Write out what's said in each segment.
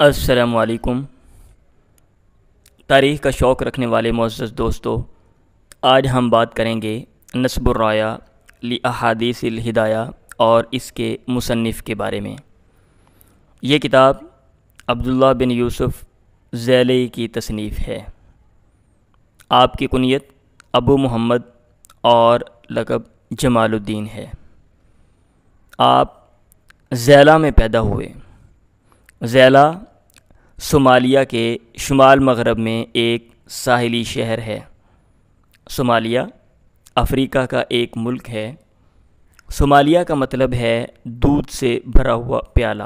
السلام علیکم۔ تاریخ کا شوق رکھنے والے معزز دوستو، آج ہم بات کریں گے نصب الرایہ لاحادیث الہدایہ اور اس کے مصنف کے بارے میں۔ یہ کتاب عبداللہ بن یوسف ذیلی کی تصنیف ہے۔ آپ کی کنیت ابو محمد اور لقب جمال الدین ہے۔ آپ زیلہ میں پیدا ہوئے۔ زیلہ صومالیہ کے شمال مغرب میں ایک ساحلی شہر ہے۔ صومالیہ افریقہ کا ایک ملک ہے۔ صومالیہ کا مطلب ہے دودھ سے بھرا ہوا پیالہ،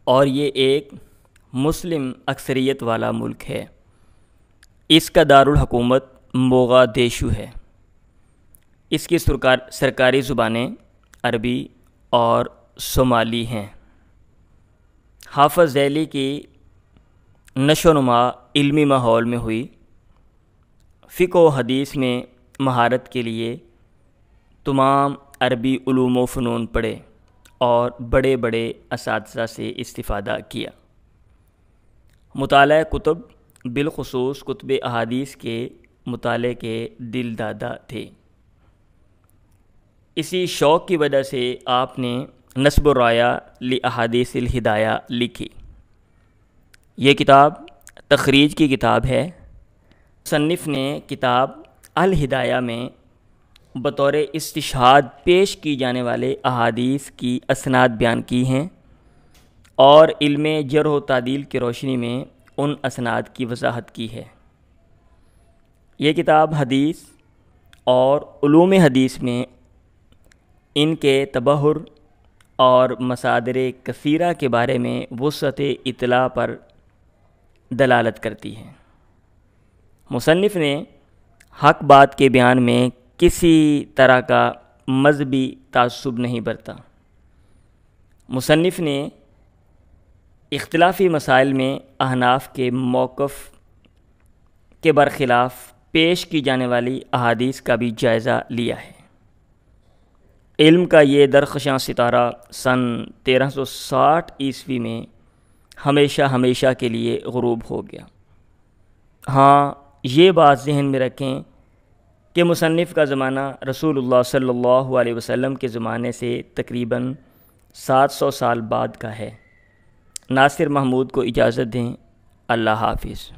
اور یہ ایک مسلم اکثریت والا ملک ہے۔ اس کا دارالحکومت موغادیشو ہے۔ اس کی سرکاری زبانیں عربی اور صومالی ہیں۔ حافظ ذیلی کی نشو و نما علمی ماحول میں ہوئی۔ فقہ و حدیث میں مہارت کے لیے تمام عربی علوم و فنون پڑھے اور بڑے بڑے اساتذہ سے استفادہ کیا۔ مطالعہ کتب، بالخصوص کتب احادیث کے مطالعے کے دل دادا تھے۔ اسی شوق کی وجہ سے آپ نے نصب الرایہ لاحادیث الہدایہ لکھی۔ یہ کتاب تخریج کی کتاب ہے۔ مصنف نے کتاب الہدایہ میں بطور استشہاد پیش کی جانے والے احادیث کی اسناد بیان کی ہیں اور علم جرح و تعدیل کی روشنی میں ان اسناد کی وضاحت کی ہے۔ یہ کتاب حدیث اور علوم حدیث میں ان کے تبحر اور مصادر کثیرہ کے بارے میں وسعت اطلاع پر دلالت کرتی ہے۔ مصنف نے حق بات کے بیان میں کسی طرح کا مذہبی تعصب نہیں برتا۔ مصنف نے اختلافی مسائل میں احناف کے موقف کے برخلاف پیش کی جانے والی احادیث کا بھی جائزہ لیا ہے۔ علم کا یہ درخشاں ستارہ سن 1360 میں ہمیشہ کے لیے غروب ہو گیا۔ ہاں، یہ بات ذہن میں رکھیں کہ مصنف کا زمانہ رسول اللہ صلی اللہ علیہ وسلم کے زمانے سے تقریباً 700 سال بعد کا ہے۔ ناصر محمود کو اجازت دیں۔ اللہ حافظ۔